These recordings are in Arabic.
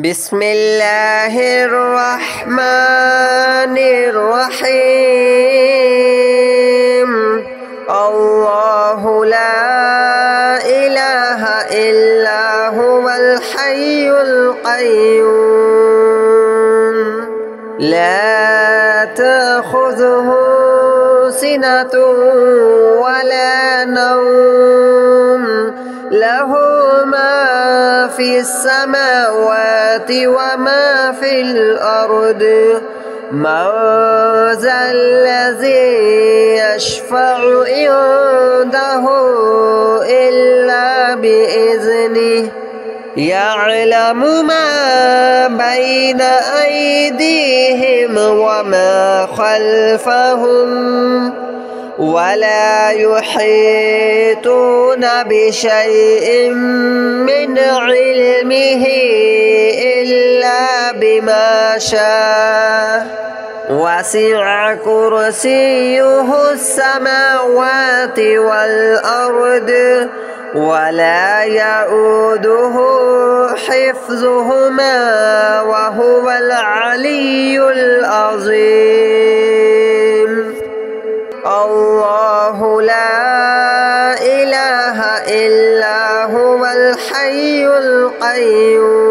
بسم الله الرحمن الرحيم. الله لا إله إلا هو الحي القيوم لا تأخذه سنة ولا نوم له ما في السماوات وما في الأرض من ذا الذي يشفع عنده إلا بإذنه يعلم ما بين أيديهم وما خلفهم ولا يحيطون بشيء من علمه إلا بما شاء وسع كرسيه السماوات والأرض ولا يؤوده حفظهما وهو العلي العظيم. الله لا إله إلا هو الحي القيوم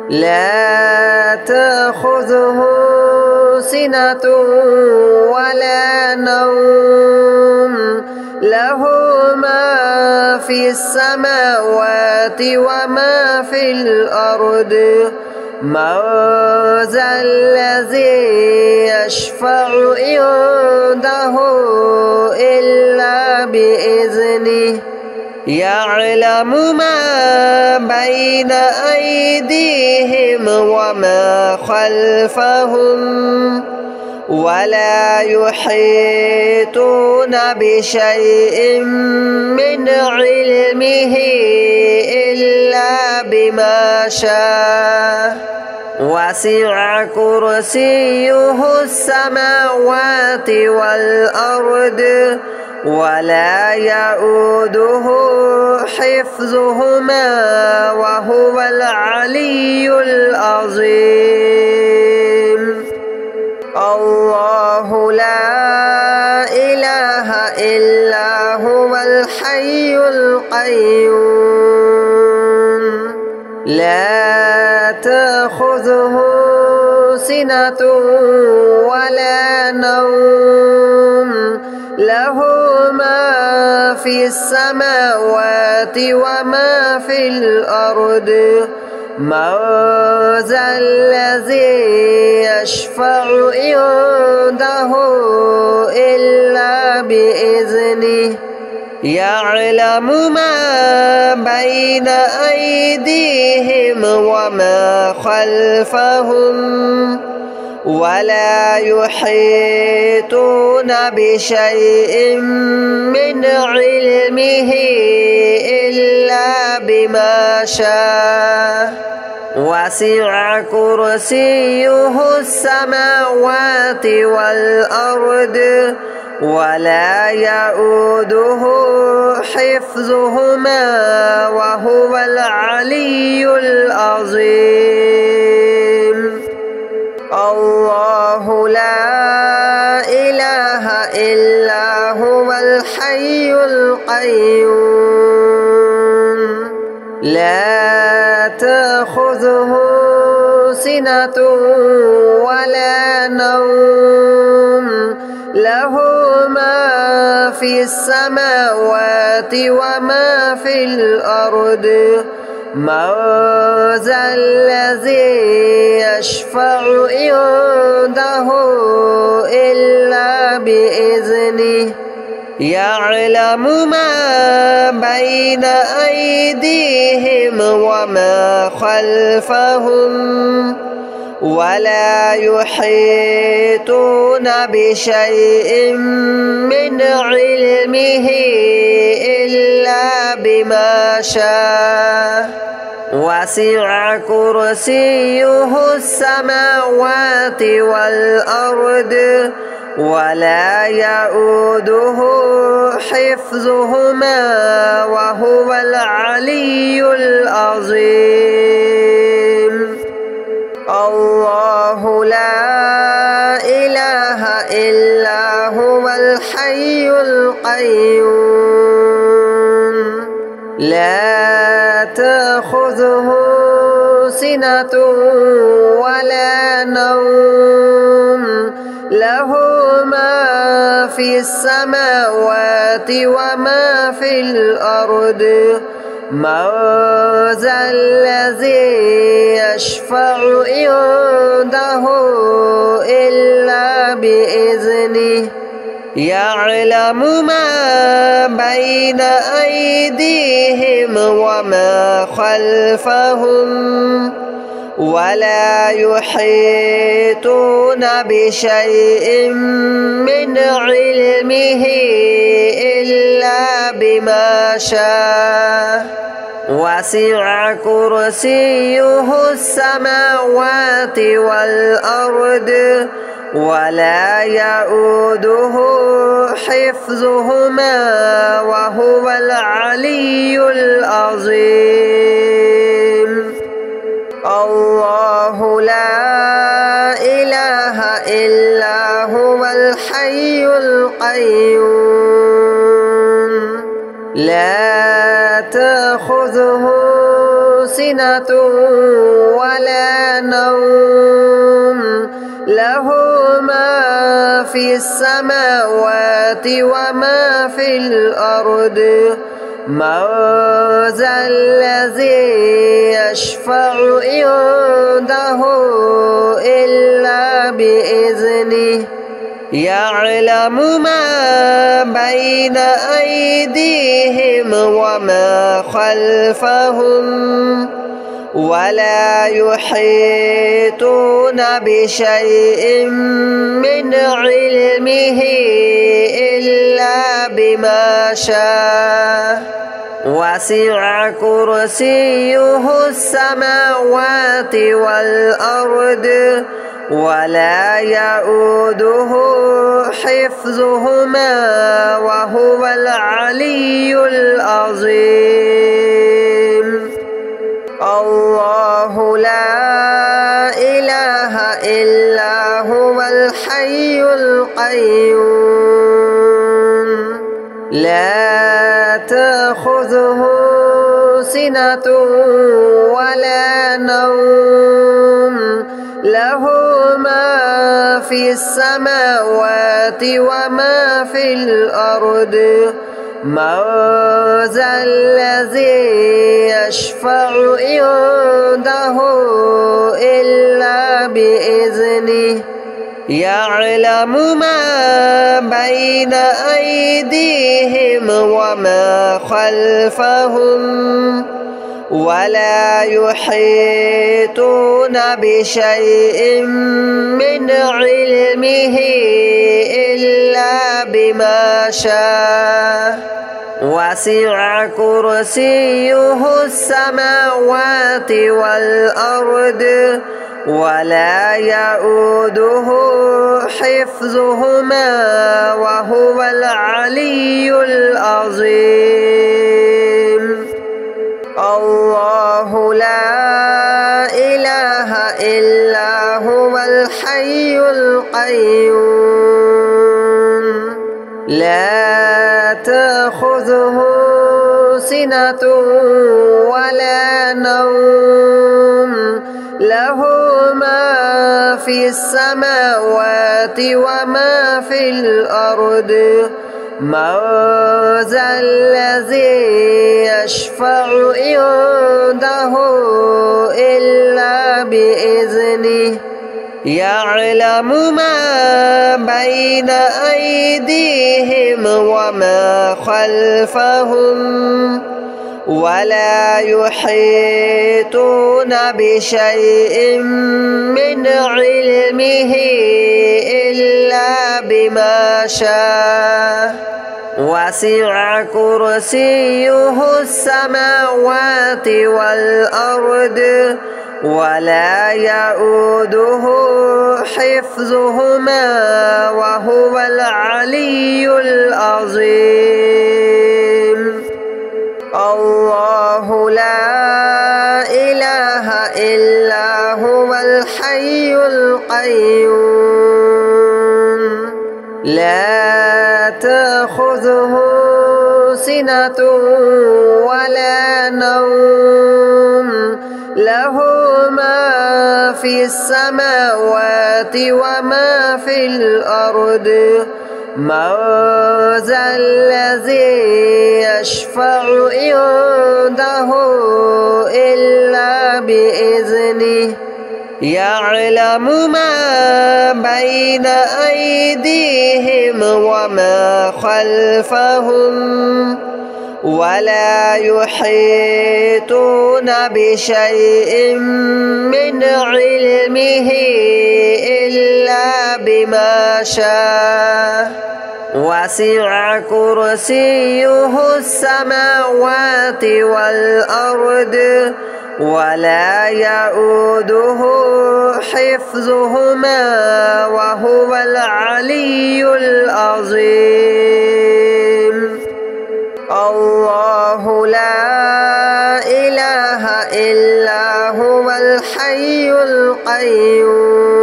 لا تأخذه سنة ولا نوم له ما في السماوات وما في الأرض من ذا الذي يشفع عنده إلا بإذنه يعلم ما بين أيديهم وما خلفهم ولا يحيطون بشيء من علمه إلا بما شاء وسع كرسيه السماوات والأرض ولا يؤوده حفظهما وهو العلي العظيم. الله لا إله إلا هو الحي القيوم لا تأخذه سنة ولا نوم له ما في السماوات وما في الأرض من ذا الذي يشفع عنده إلا بإذنه يعلم ما بين أيديهم وما خلفهم ولا يحيطون بشيء من علمه إلا بما شاء وسع كرسيه السماوات والأرض ولا يؤوده حفظهما وهو العلي العظيم. الله لا إله إلا هو الحي القيوم لا تأخذه سنة ولا نوم له ما في السماوات وما في الأرض من ذا الذي يشفع عنده إلا بإذنه يعلم ما بين أيديهم وما خلفهم ولا يحيطون بشيء من علمه إلا بما شاء وسع كرسيه السماوات والأرض ولا يؤوده حفظهما وهو العلي العظيم. الحي القيوم لا تأخذه سنة ولا نوم له ما في السماوات وما في الأرض من ذا الذي يشفع عنده إلا بإذنه يعلم ما بين أيديهم وما خلفهم ولا يحيطون بشيء من علمه إلا بما شاء وسع كرسيه السماوات والأرض ولا يؤوده حفظهما وهو العلي العظيم الله لا إله إلا هو الحي القيوم لا تأخذه سنة ولا نوم له ما في السماوات وما في الأرض من ذا الذي يشفع عنده إلا بإذنه يعلم ما بين أيديهم وما خلفهم ولا يحيطون بشيء من علمه إلا بما شاء وسع كرسيه السماوات والأرض ولا يؤوده حفظهما وهو العلي العظيم الله لا إله إلا هو الحي القيوم لا تأخذه سنة ولا نوم له ما في السماوات وما في الأرض من ذا الذي يشفع عنده إلا بإذنه يعلم ما بين أيديهم وما خلفهم ولا يحيطون بشيء من علمه إلا بما شاء وسع كرسيه السماوات والأرض ولا يؤوده حفظهما وهو العلي العظيم الله لا إله إلا هو الحي القيوم لا تأخذه سنة ولا نوم له ما في السماوات وما في الأرض من ذا الذي يشفع عنده إلا بإذنه يعلم ما بين أيديهم وما خلفهم ولا يحيطون بشيء من علمه إلا بما شاء وسع كرسيه السماوات والأرض ولا يؤوده حفظهما وهو العلي العظيم الله لا إله إلا هو الحي القيوم لا تأخذه سنة ولا نوم له ما في السماوات وما في الأرض من ذا الذي يشفع عنده إلا بإذنه يعلم ما بين أيديهم وما خلفهم ولا يحيطون بشيء من علمه إلا بما شاء وسع كرسيه السماوات والأرض ولا يؤوده حفظهما وهو العلي العظيم الله لا إله إلا هو الحي القيوم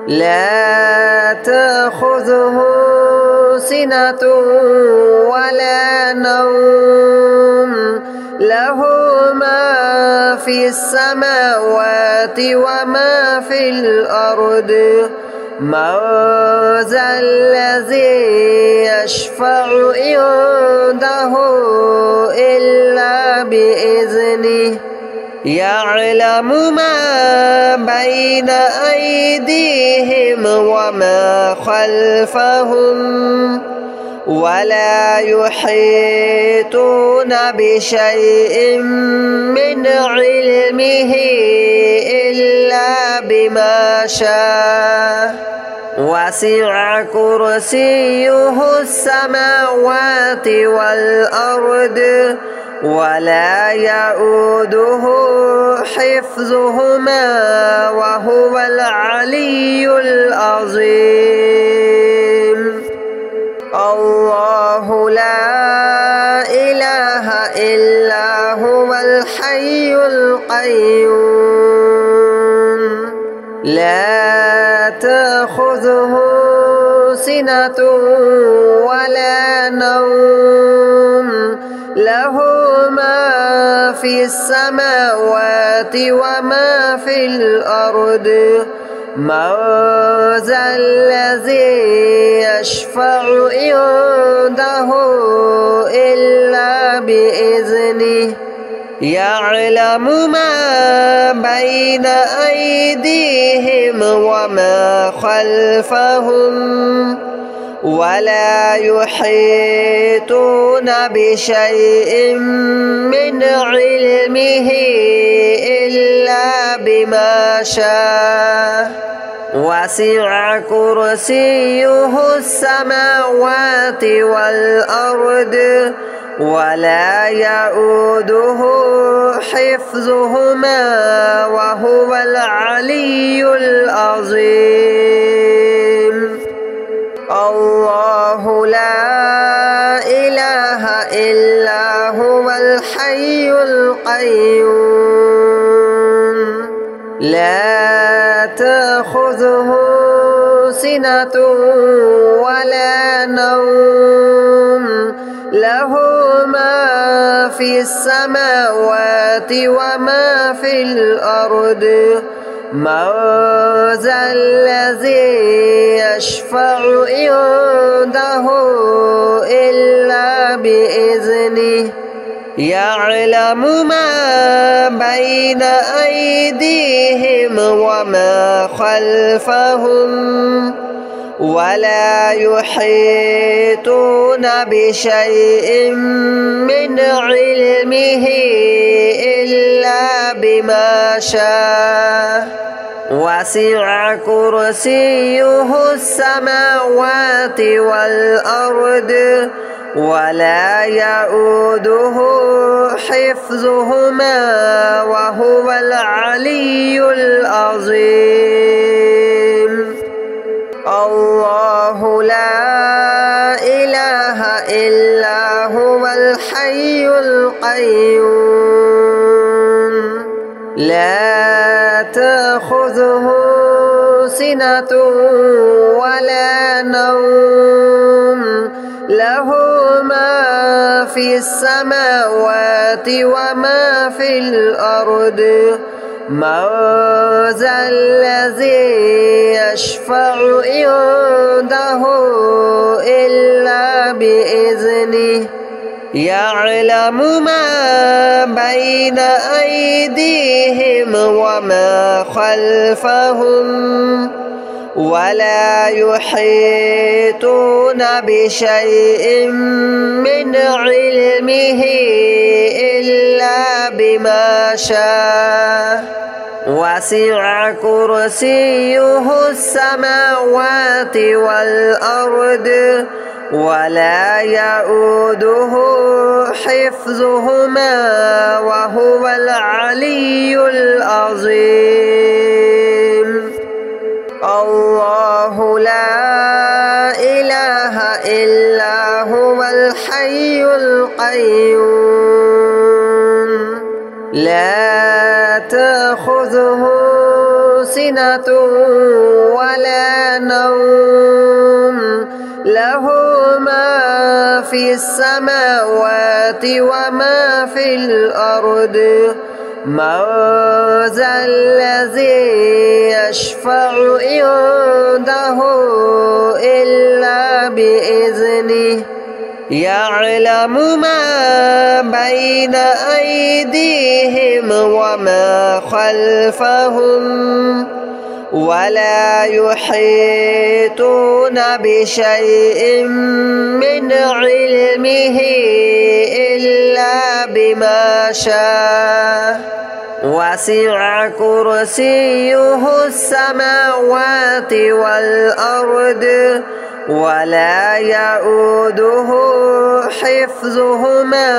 لا تأخذه سنة ولا نوم له ما في السماوات وما في الأرض من ذا الذي يشفع عنده إلا بإذنه يعلم ما بين أيديهم وما خلفهم ولا يحيطون بشيء من علمه إلا بما شاء وسع كرسيه السماوات والأرض ولا يؤوده حفظهما وهو العلي العظيم الله لا إله إلا هو الحي القيوم لا تأخذه سنة ولا نوم له ما في السماوات وما في الأرض من ذا الذي يشفع عنده إلا بإذنه يعلم ما بين أيديهم وما خلفهم ولا يحيطون بشيء من علمه إلا بما شاء وسع كرسيه السماوات والأرض ولا يؤوده حفظهما وهو العلي العظيم الله لا إله إلا هو الحي القيوم لا تأخذه سنة ولا نوم له ما في السماوات وما في الأرض من ذا الذي يشفع عنده إلا بإذنه يعلم ما بين أيديهم وما خلفهم ولا يحيطون بشيء من علمه إلا بما شاء وسع كرسيه السماوات والأرض ولا يؤوده حفظهما وهو العلي العظيم الله لا إله إلا هو الحي القيوم لا تأخذه سنة ولا نوم له ما في السماوات وما في الأرض من ذا الذي يشفع عنده إلا بإذنه يعلم ما بين أيديهم وما خلفهم ولا يحيطون بشيء من علمه إلا بما شاء وسع كرسيه السماوات والأرض ولا يؤوده حفظهما وهو العلي العظيم الله لا إله إلا هو الحي القيوم لا تأخذه سنة ولا نوم له ما في السماوات وما في الأرض من ذا الذي يشفع عنده إلا بإذنه يعلم ما بين أيديهم وما خلفهم ولا يحيطون بشيء من علمه إلا بما شاء وسع كرسيه السماوات والأرض ولا يؤوده حفظهما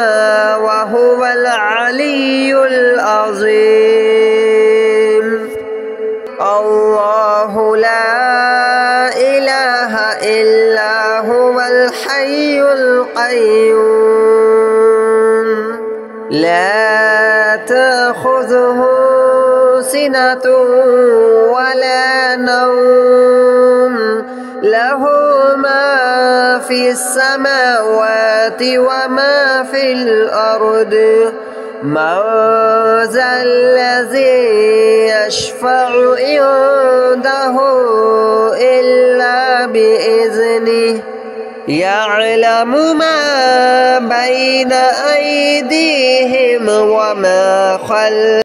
وهو العلي العظيم الله لا إله إلا هو الحي القيوم لا تأخذه سنة ولا نوم له ما في السماوات وما في الأرض من ذا الذي يشفع عنده إلا بإذنه يعلم ما بين أيديهم وما خلفهم